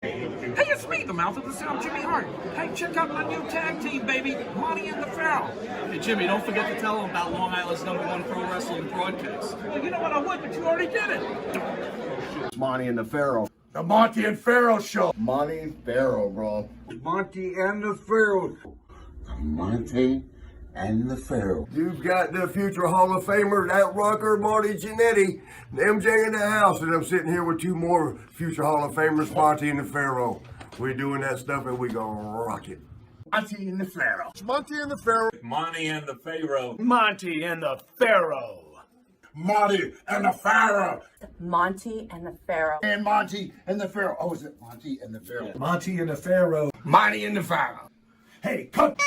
Hey, it's me, the mouth of the South, Jimmy Hart. Hey, check out my new tag team, baby, Monty and the Pharaoh. Hey, Jimmy, don't forget to tell them about Long Island's #1 pro wrestling broadcast. Well, you know what, I would, but you already did it. It's Monty and the Pharaoh. The Monty and Pharaoh Show. Monty and Pharaoh, bro. Monty and the Pharaoh. The Monty and the Pharaoh. You've got the future Hall of Famer, that rocker, Marty Jannetty, MJ in the house, and I'm sitting here with two more future Hall of Famers, Monty and the Pharaoh. We're doing that stuff and we gonna rock it. Monty and the Pharaoh. It's Monty and the Pharaoh. Monty and the Pharaoh. Monty and the Pharaoh. Monty and the Pharaoh. Monty and the Pharaoh. And Monty and the Pharaoh. Oh, is it Monty and the Pharaoh? Monty and the Pharaoh. Monty and the Pharaoh. Hey, cut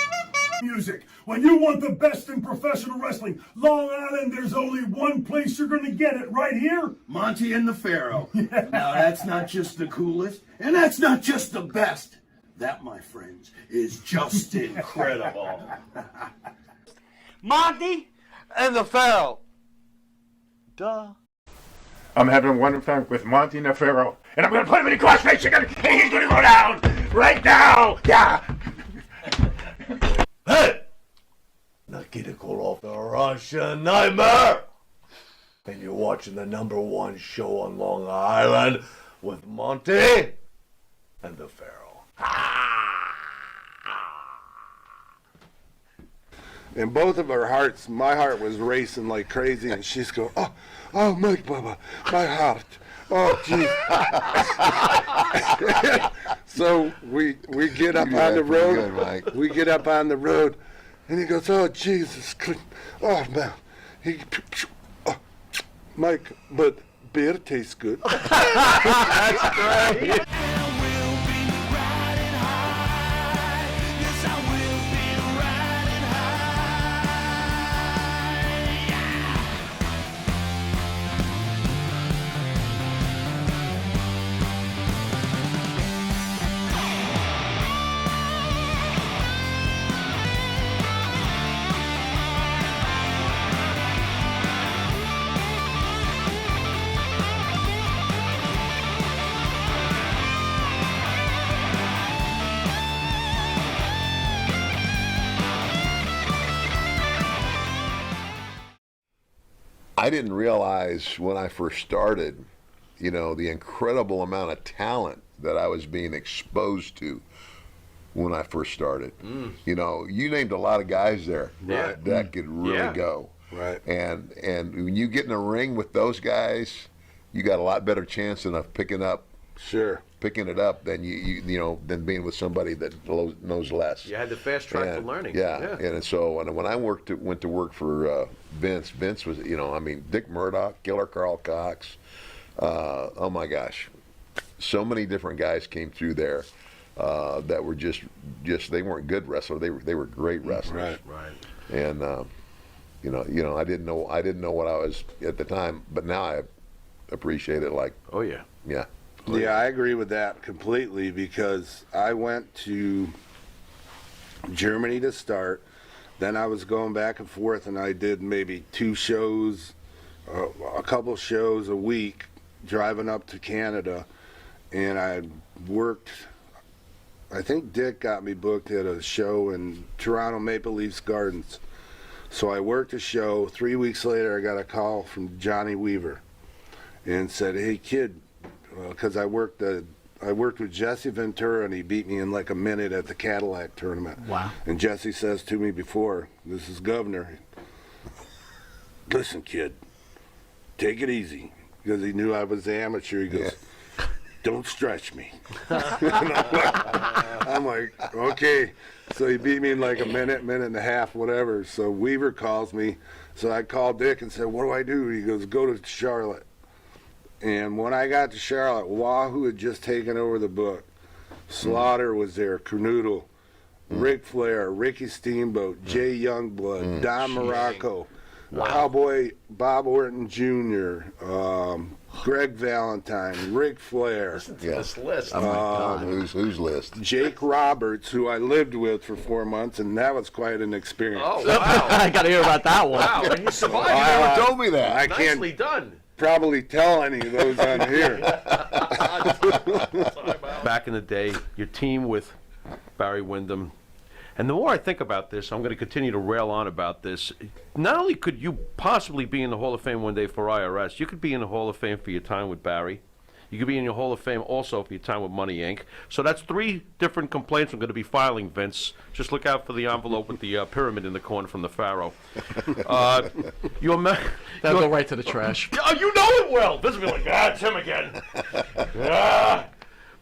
music. When you want the best in professional wrestling, Long Island, there's only one place you're going to get it, right here. Monty and the Pharaoh. Now, that's not just the coolest, and that's not just the best. That, my friends, is just incredible. Monty and the Pharaoh. Duh. I'm having a wonderful time with Monty and the Pharaoh, and I'm going to put him in a crossface chicken, and he's going to go down right now. Yeah. Hey! Nikita Koloff, the Russian Nightmare! And you're watching the #1 show on Long Island with Monty and the Pharaoh. And both of our hearts, my heart was racing like crazy, and she's going, oh, Mike Bubba, my heart. Oh, gee. So we get up on the road. Good, we get up on the road, and he goes, oh, Jesus. Oh, man. Mike, but beer tastes good. That's great! I didn't realize when I first started, the incredible amount of talent that I was being exposed to when I first started. You named a lot of guys there that could really go. Right. And when you get in a ring with those guys, you got a lot better chance of picking it up than than being with somebody that knows less. You had the fast track to learning. Yeah. And so when I went to work for Vince was, Dick Murdoch, Killer Carl Cox, oh my gosh, so many different guys came through there that were just they weren't good wrestlers, they were great wrestlers. Right. And I didn't know what I was at the time, but now I appreciate it. Like, Oh, yeah. yeah. Yeah, I agree with that completely, because I went to Germany to start. Then I was going back and forth, and I did maybe 2 shows, a couple shows a week, driving up to Canada. And I worked, I think Dick got me booked at a show in Toronto Maple Leafs Gardens. So I worked a show. 3 weeks later, I got a call from Johnny Weaver and said, hey, kid, because I worked with Jesse Ventura, and he beat me in like a minute at the Cadillac tournament. Wow. And Jesse says to me before, this is Governor, listen, kid, take it easy. Because he knew I was the amateur. He goes, don't stretch me. And I'm like, okay. So he beat me in like a minute and a half, whatever. So Weaver calls me. So I called Dick and said, what do I do? He goes, go to Charlotte. And when I got to Charlotte, Wahoo had just taken over the book. Slaughter was there, Kernodle, Ric Flair, Ricky Steamboat, Jay Youngblood, Don Morocco, Cowboy Bob Orton Jr., Greg Valentine, Ric Flair. Listen to this list. Oh my God. Whose list? Jake Roberts, who I lived with for 4 months, and that was quite an experience. Oh, wow. I got to hear about that one. Wow, and you survived. You never told me that. I can't Nicely done. probably tell any of those on here. Back in the day, your team with Barry Windham. And the more I think about this, I'm going to continue to rail on about this. Not only could you possibly be in the Hall of Fame one day for IRS, you could be in the Hall of Fame for your time with Barry. You could be in your Hall of Fame also for your time with Money Inc. So that's 3 different complaints I'm going to be filing, Vince. Just look out for the envelope with the pyramid in the corner from the Pharaoh. That'll go right to the trash. Oh, you know it well. This will be like, it's him again.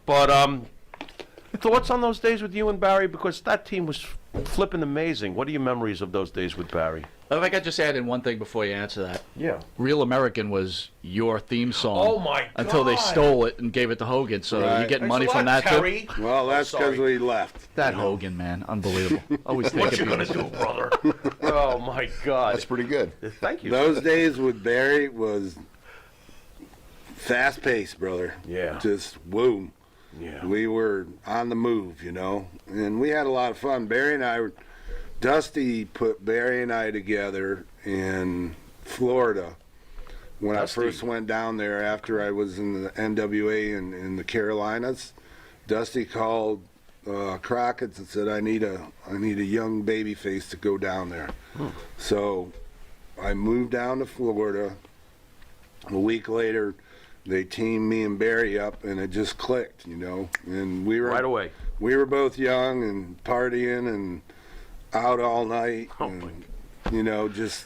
But thoughts on those days with you and Barry? Because that team was flipping amazing. What are your memories of those days with Barry? If I could just add in one thing before you answer that. Yeah. Real American was your theme song. Oh, my God. Until they stole it and gave it to Hogan. So Right. you're getting money Thanks a from lot, that, Terry. too? Well, that's because we left. That Hogan, man. Unbelievable. Always What you taking going to do, brother? Oh, my God. That's pretty good. Thank you. Those days with Barry was fast paced, brother. Yeah. Just boom. Yeah. We were on the move, you know, and we had a lot of fun. Dusty put Barry and I together in Florida when Dusty. I first went down there after I was in the NWA in the Carolinas. Dusty called Crockett's and said, I need a young baby face to go down there. So I moved down to Florida. A week later, they teamed me and Barry up, and it just clicked, you know. And we were Right away. We were both young and partying and out all night, and you know, just.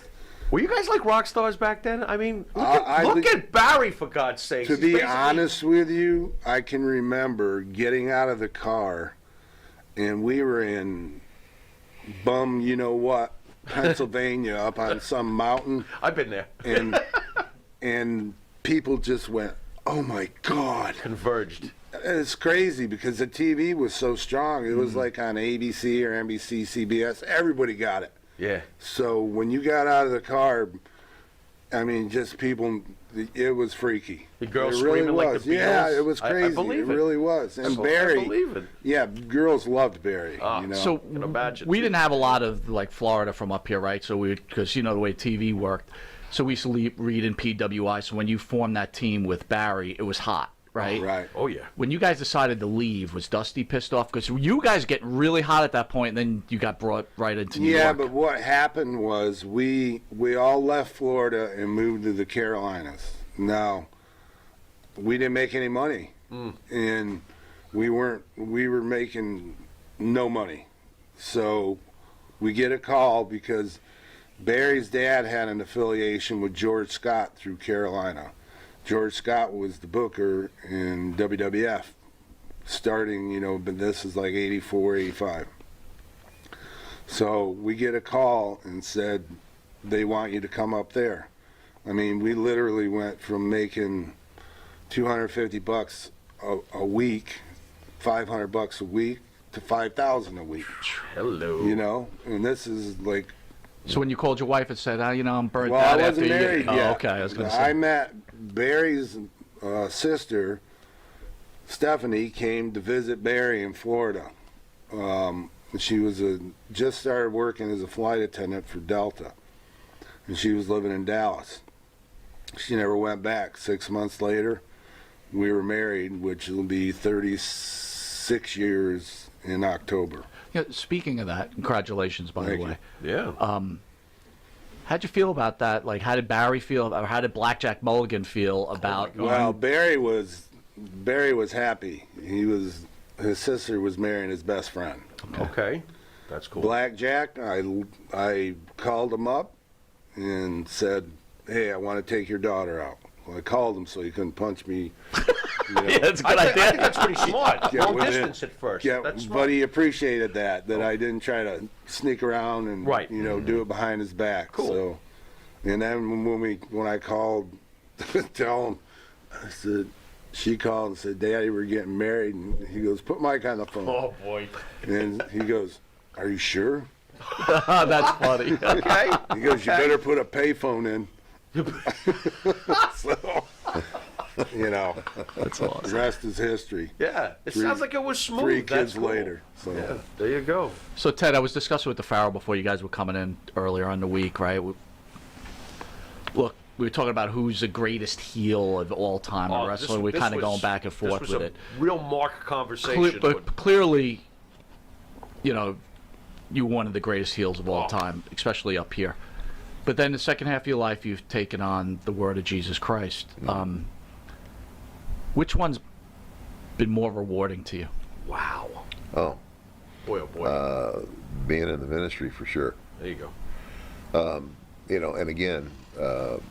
Were you guys like rock stars back then? I mean, look at Barry, for God's sake. To be honest with you, I can remember getting out of the car, and we were in bum, you know what, Pennsylvania, up on some mountain. I've been there. And people just went, "Oh my God!" Converged. It's crazy because the TV was so strong. It was like on ABC or NBC, CBS. Everybody got it. Yeah. So when you got out of the car, I mean, just people, it was freaky. The girls it really screaming was. like the Beatles. Yeah, it was I crazy. believe it. really was. And I Barry, believe it. yeah, girls loved Barry. You know? So can imagine. we didn't have a lot of like Florida from up here, right? So because you know the way TV worked. So we used to read in PWI. So when you formed that team with Barry, it was hot, right? Right. Oh, yeah. When you guys decided to leave, was Dusty pissed off? Because you guys get really hot at that point, and then you got brought right into New Yeah, York. but what happened was we all left Florida and moved to the Carolinas. Now, we didn't make any money, and we were making no money. So we get a call because Barry's dad had an affiliation with George Scott through Carolina. George Scott was the booker in WWF starting, you know, but this is like 84, 85. So we get a call and said, they want you to come up there. I mean, we literally went from making $250 a week, $500 a week, to $5,000 a week. Hello. You know, and this is like. So when you called your wife and said, you know, I'm burnt Well, out I after wasn't you. married yet. Oh, okay, I was going to say. I met Barry's sister, Stephanie, came to visit Barry in Florida. She was just started working as a flight attendant for Delta, and she was living in Dallas. She never went back. 6 months later, we were married, which will be 36 years in October. Yeah, speaking of that, congratulations, by the way. Yeah. How'd you feel about that? Like, how did Barry feel, or how did Blackjack Mulligan feel about? Well, Barry was happy. His sister was marrying his best friend. Okay. That's cool. Blackjack, I called him up and said, "Hey, I want to take your daughter out." Well, I called him so he couldn't punch me. You know. Yeah, that's a good I idea. think that's pretty smart. Yeah, Long within- distance at first. Yeah, That's smart. but he appreciated that I didn't try to sneak around and Right. you know do it behind his back. Cool. So, and then when I called to tell him, I said, she called and said, "Daddy, we're getting married," and he goes, "Put Mike on the phone." Oh, boy. And he goes, "Are you sure?" That's funny. Okay. He goes, "You better put a payphone in." So, you know, That's awesome. the rest is history. Yeah. It sounds like it was smooth. 3 That's kids cool. later. So. Yeah. There you go. So, Ted, I was discussing with the Pharaoh before you guys were coming in earlier on the week, right? Look, we were talking about who's the greatest heel of all time in wrestling. We're kind of going back and forth with it. Real mark conversation. But clearly, you know, you're one of the greatest heels of all time, especially up here. But then the second half of your life, you've taken on the word of Jesus Christ. Which one's been more rewarding to you? Wow. Oh. Boy, oh boy. Being in the ministry, for sure. There you go. You know, and again, you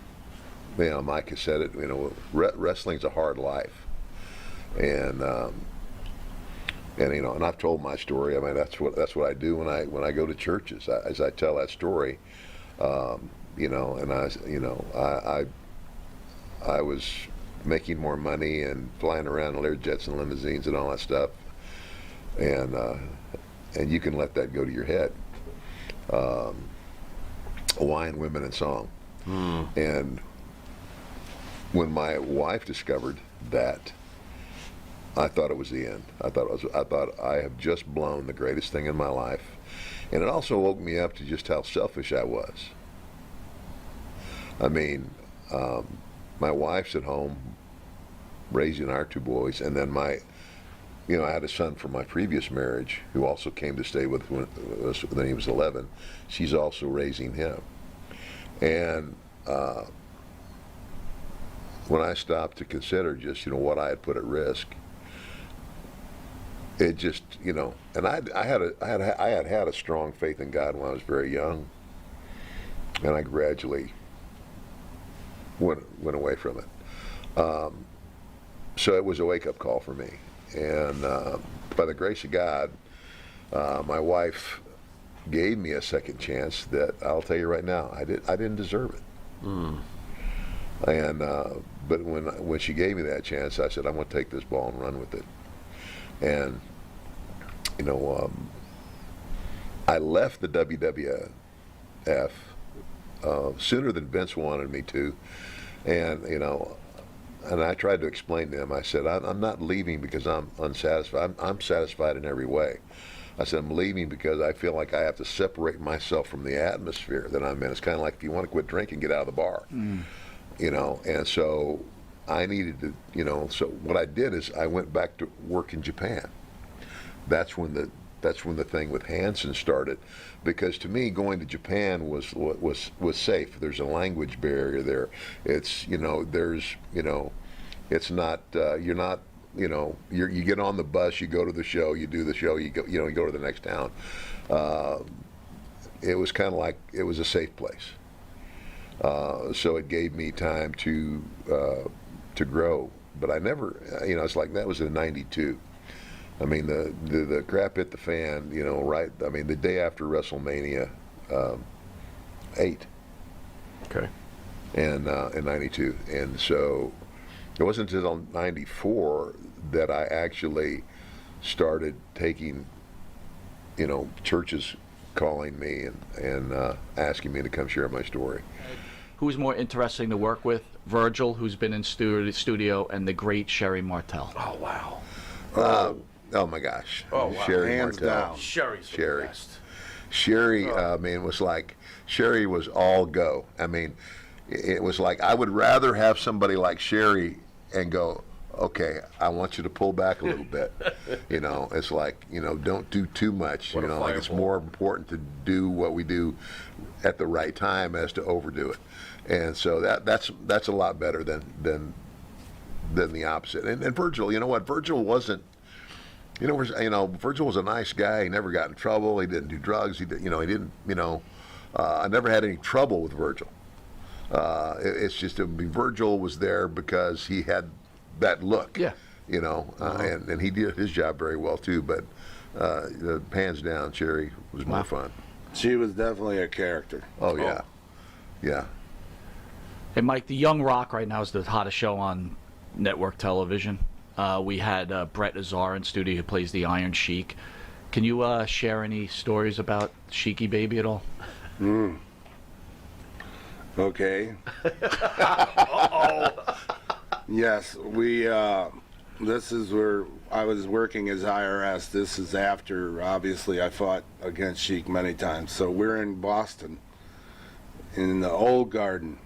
know, Mike has said it, you know, wrestling's a hard life. And you know, and I've told my story. I mean, that's what I do when I go to churches. As I tell that story, you know, and I was making more money and flying around in Learjets and limousines and all that stuff, and you can let that go to your head. Wine, women, and song. And when my wife discovered that, I thought it was the end. I thought I have just blown the greatest thing in my life, and it also woke me up to just how selfish I was. I mean, my wife's at home raising our two boys, and then you know, I had a son from my previous marriage who also came to stay with us when he was 11. She's also raising him, and when I stopped to consider just, you know, what I had put at risk, it just, you know, and I had a strong faith in God when I was very young, and I gradually went away from it. So it was a wake-up call for me, and by the grace of God, my wife gave me a second chance that I'll tell you right now, I didn't deserve it. And but when she gave me that chance, I said, I'm going to take this ball and run with it. And you know, I left the WWF sooner than Vince wanted me to, and you know, and I tried to explain to him. I said, I'm not leaving because I'm unsatisfied. I'm satisfied in every way. I said, I'm leaving because I feel like I have to separate myself from the atmosphere that I'm in. It's kind of like if you want to quit drinking, get out of the bar. You know, and so I needed to, you know, so what I did is I went back to work in Japan. That's when the thing with Hansen started, because to me going to Japan was safe. There's a language barrier there. It's, you know, it's not, you're not, you know, you get on the bus, you go to the show, you do the show, you go, you know, you go to the next town. It was kind of like, it was a safe place. So it gave me time to grow, but I never, you know, it's like that was in '92. I mean, the crap hit the fan, you know, right? I mean, the day after WrestleMania 8. Okay. And in '92, and so it wasn't until '94 that I actually started taking, you know, churches calling me and asking me to come share my story. Who's more interesting to work with? Virgil, who's been in studio, and the great Sherry Martel. Oh, wow. Oh my gosh. Oh, wow. Sherry Hands Martel. down. Sherry's the best. Sherry, I mean, was like, Sherry was all go. I mean, it was like, I would rather have somebody like Sherry and go, okay, I want you to pull back a little bit. You know, it's like, you know, don't do too much. What you know, like it's fireball. more important to do what we do at the right time as to overdo it. And so that's a lot better than the opposite. And Virgil, you know what? Virgil wasn't. Virgil was a nice guy. He never got in trouble. He didn't do drugs. He didn't. I never had any trouble with Virgil. It's just Virgil was there because he had that look. Yeah. You know, and he did his job very well too. But hands down, Sherry was more fun. She was definitely a character. Oh yeah, yeah. Hey, Mike, the Young Rock right now is the hottest show on network television. We had Brett Azar in studio who plays the Iron Sheik. Can you share any stories about Sheiky Baby at all? Okay. Yes, this is where I was working as IRS. This is after, obviously, I fought against Sheik many times. So we're in Boston, in the Old Garden,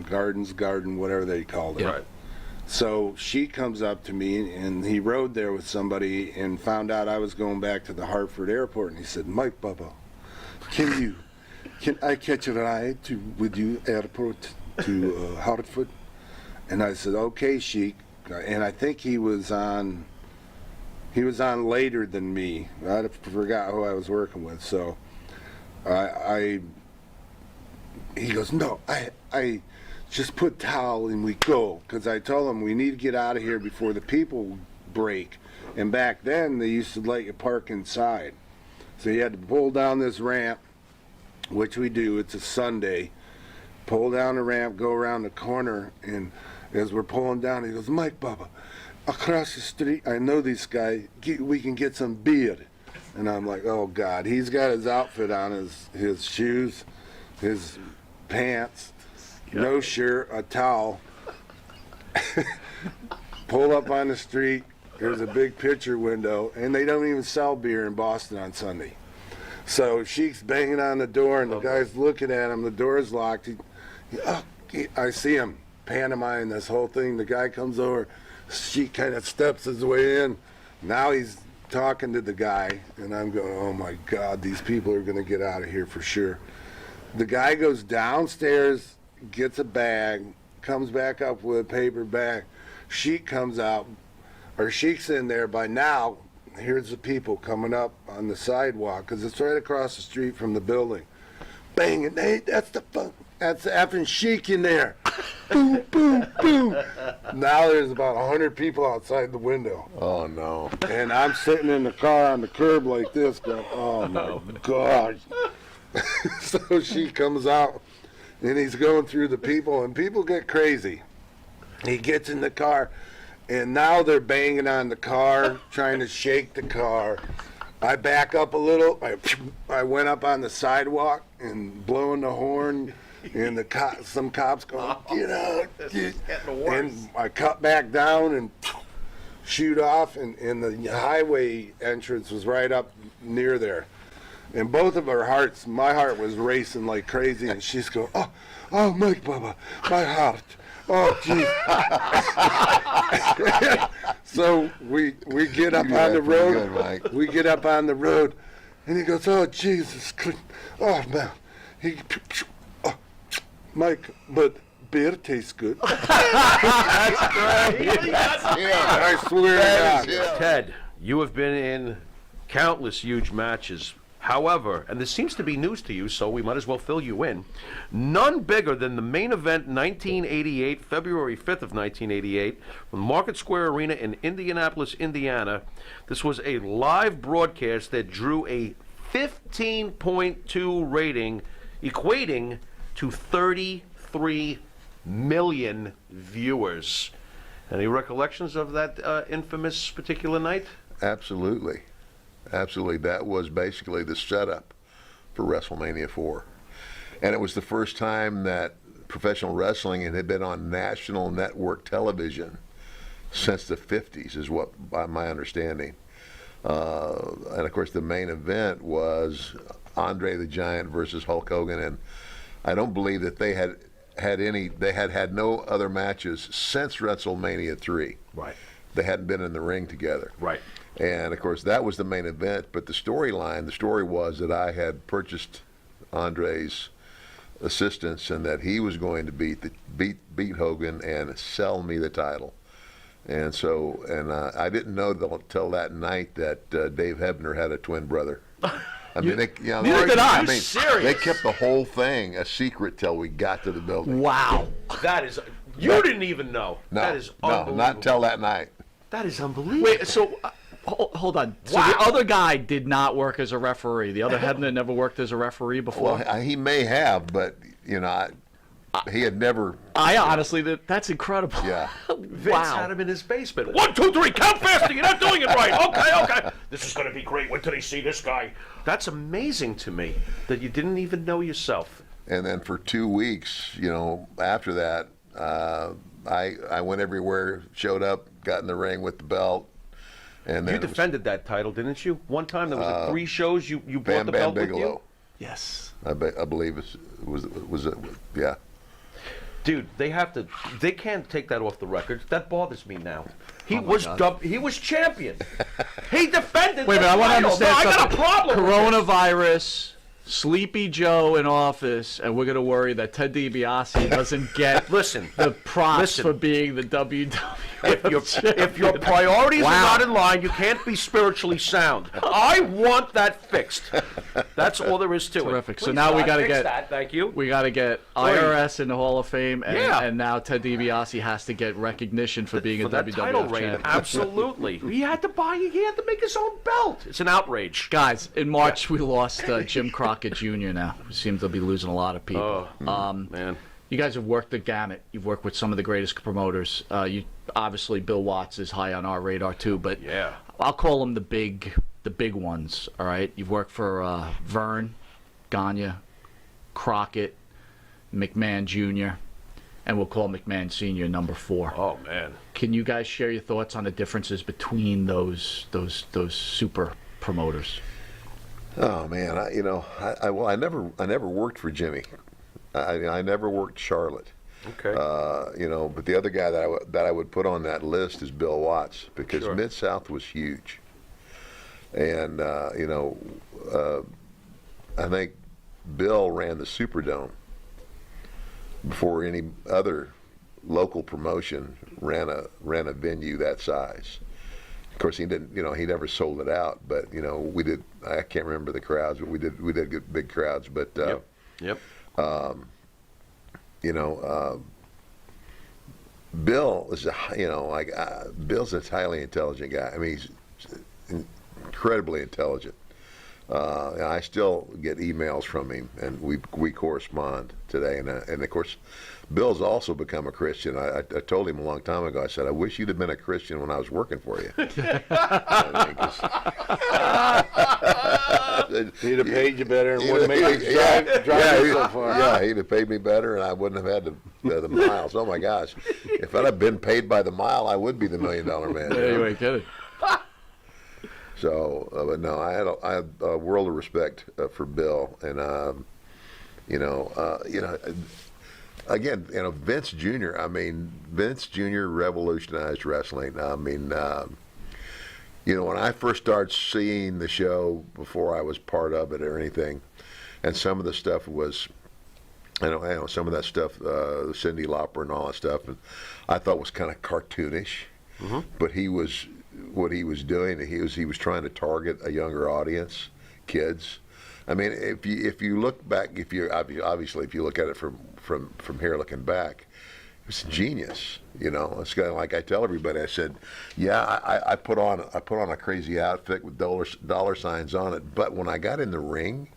Garden's Garden, whatever they called it. Right. So she comes up to me, and he rode there with somebody and found out I was going back to the Hartford airport, and he said, Mike Bubba, can I catch a ride with you airport to Hartford? And I said, okay, Sheik. And I think he was on later than me. I forgot who I was working with. So he goes, no, I just put towel and we go, because I told him we need to get out of here before the people break. And back then they used to let you park inside, so you had to pull down this ramp, which we do. It's a Sunday. Pull down the ramp, go around the corner, and as we're pulling down, he goes, Mike Bubba, across the street, I know this guy, we can get some beer. And I'm like, oh God, he's got his outfit on, his shoes, his pants, no shirt, a towel. Pull up on the street, there's a big picture window, and they don't even sell beer in Boston on Sunday. So Sheik's banging on the door, and the guy's looking at him, the door's locked. I see him pantomiming this whole thing. The guy comes over, Sheik kind of steps his way in. Now he's talking to the guy, and I'm going, oh my God, these people are going to get out of here for sure. The guy goes downstairs, gets a bag, comes back up with a paper bag. Sheik comes out, or Sheik's in there. By now, here's the people coming up on the sidewalk, because it's right across the street from the building. Bang, and hey, that's the effing Sheik in there. Boom, boom, boom. Now there's about 100 people outside the window. Oh, no. And I'm sitting in the car on the curb like this, going, oh my gosh. So she comes out, and he's going through the people, and people get crazy. He gets in the car, and now they're banging on the car, trying to shake the car. I back up a little. I went up on the sidewalk and blowing the horn, and some cops going, get out. And I cut back down and shoot off, and the highway entrance was right up near there. And both of our hearts, my heart was racing like crazy, and she's going, oh, Mike Bubba, my heart. Oh, geez. So we get up on the road. Good, we get up on the road, and he goes, oh, Jesus. Oh, man. Mike, but beer tastes good. That's great. I swear to God. Ted, you have been in countless huge matches. However, and this seems to be news to you, so we might as well fill you in, none bigger than the main event 1988, February 5th of 1988, from Market Square Arena in Indianapolis, Indiana. This was a live broadcast that drew a 15.2 rating, equating to 33 million viewers. Any recollections of that infamous particular night? Absolutely. Absolutely. That was basically the setup for WrestleMania 4. And it was the first time that professional wrestling had been on national network television since the 50s, is what by my understanding. And of course the main event was Andre the Giant versus Hulk Hogan, and I don't believe that they had no other matches since WrestleMania 3. Right. They hadn't been in the ring together. Right. And of course that was the main event, but the story was that I had purchased Andre's assistance, and that he was going to beat Hogan and sell me the title. And so, I didn't know till that night that Dave Hebner had a twin brother. I mean, neither did I. Serious? They kept the whole thing a secret till we got to the building. Wow. That is, you didn't even know. No, that is unbelievable. not until that night. That is unbelievable. Wait, so hold on. So the other guy did not work as a referee. The other Hebner never worked as a referee before. Well, he may have, but he had never. I honestly, that's incredible. Yeah. Vince had him in his basement. 1, 2, 3, count faster. You're not doing it right. Okay. This is going to be great. Wait till they see this guy. That's amazing to me that you didn't even know yourself. And then for 2 weeks, after that, I went everywhere, showed up, got in the ring with the belt. And then you defended that title, didn't you? One time there was 3 shows you brought the belt with you? Yes. I believe it was yeah. Dude, they can't take that off the record. That bothers me now. He was champion. He defended. Wait a minute, I want to understand I something. got a problem. Coronavirus, Sleepy Joe in office, and we're going to worry that Ted DiBiase doesn't get the props for being the WWF If your priorities are not in line, you can't be spiritually sound. I want that fixed. That's all there is to it. Terrific. So Please, now we God, got to fix get that. Thank you. We got to get IRS in the Hall of Fame, and, Yeah. and now Ted DiBiase has to get recognition for being a that WWF title reign. champion. Absolutely. He had to make his own belt. It's an outrage. Guys, in March we lost Jim Crockett Jr. now. We seem to be losing a lot of people. Man. You guys have worked the gamut. You've worked with some of the greatest promoters. Obviously, Bill Watts is high on our radar too, but I'll call them the big ones. All right, you've worked for Vern, Gagne, Crockett, McMahon Jr., and we'll call McMahon Sr. number 4. Oh man! Can you guys share your thoughts on the differences between those super promoters? Oh man, I never worked for Jimmy. I never worked Charlotte. Okay. But the other guy that I would put on that list is Bill Watts, because Mid-South was huge. And I think Bill ran the Superdome before any other local promotion ran a venue that size. Of course, he didn't. He never sold it out, but we did. I can't remember the crowds, but we did good big crowds. But Yep. Bill is Bill's a highly intelligent guy. I mean, he's incredibly intelligent. I still get emails from him, and we correspond today. And of course, Bill's also become a Christian. I told him a long time ago. I said, I wish you'd have been a Christian when I was working for you. He'd have paid you better and wouldn't make you drive you so far. Yeah, he'd have paid me better, and I wouldn't have had the miles. Oh my gosh, if I'd have been paid by the mile, I would be the $1 million man. You ain't kidding. So, but no, I had a world of respect for Bill, and again, Vince Jr. I mean, Vince Jr. revolutionized wrestling. I mean, when I first started seeing the show before I was part of it or anything, and some of the stuff was, some of that stuff, Cyndi Lauper and all that stuff, and I thought was kind of cartoonish, but what he was doing, he was trying to target a younger audience, kids. I mean, if you look back, obviously if you look at it from here looking back, it's genius. It's kind of like I tell everybody. I said, I put on a crazy outfit with dollar signs on it, but when I got in the ring,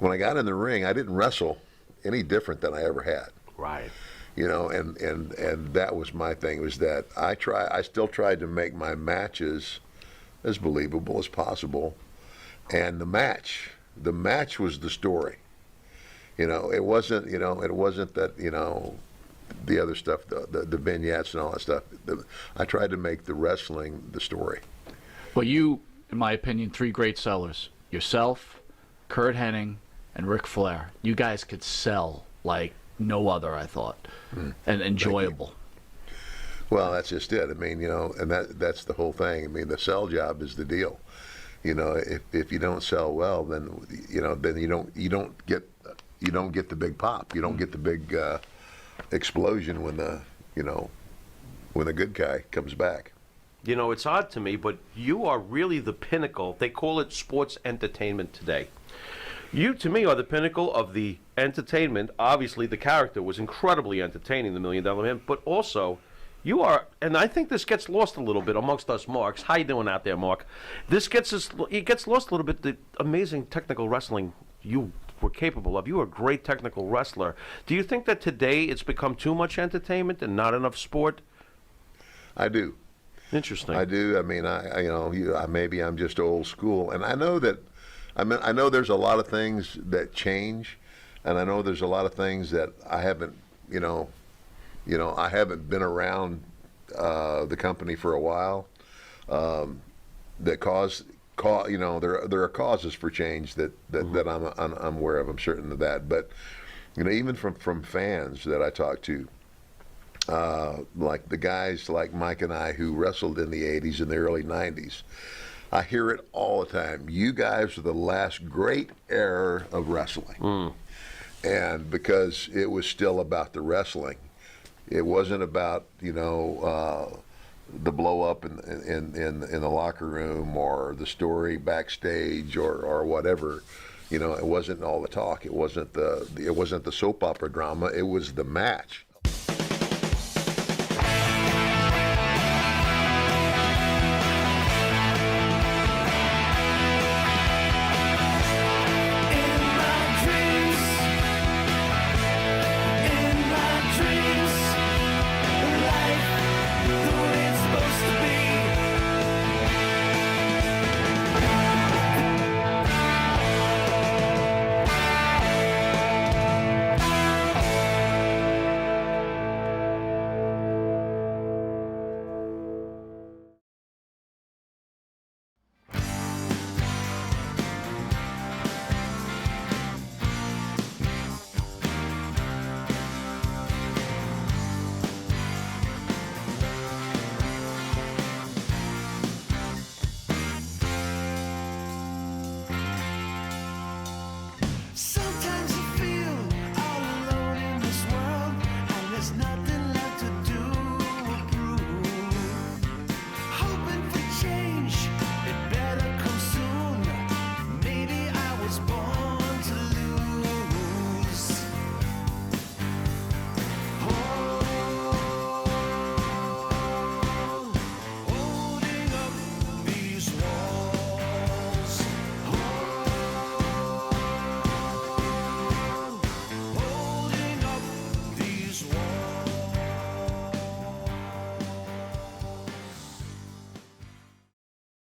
I didn't wrestle any different than I ever had. Right. And that was my thing, was that I still tried to make my matches as believable as possible, and the match was the story. It wasn't that the other stuff, the vignettes and all that stuff. I tried to make the wrestling the story. Well, you, in my opinion, 3 great sellers: yourself, Kurt Hennig, and Ric Flair. You guys could sell like no other, I thought, and enjoyable. Well, that's just it. I mean, and that's the whole thing. I mean, the sell job is the deal. If you don't sell well, then you don't get the big pop. You don't get the big explosion when the good guy comes back. It's odd to me, but you are really the pinnacle. They call it sports entertainment today. You, to me, are the pinnacle of the entertainment. Obviously, the character was incredibly entertaining, the $1 Million Man, but also you are, and I think this gets lost a little bit amongst us Marks. How you doing out there, Mark? It gets lost a little bit, the amazing technical wrestling you were capable of. You were a great technical wrestler. Do you think that today it's become too much entertainment and not enough sport? I do. Interesting. I do. I mean, maybe I'm just old school, and I know that. I know there's a lot of things that change, and I know there's a lot of things that I haven't, I haven't been around the company for a while. That there are causes for change that I'm aware of. I'm certain of that, but You know, even from fans that I talk to, like the guys like Mike and I who wrestled in the 80s and the early 90s. I hear it all the time. You guys are the last great era of wrestling. And because it was still about the wrestling. It wasn't about, you know, the blow up in the locker room or the story backstage or whatever. You know, it wasn't all the talk. It wasn't the soap opera drama. It was the match.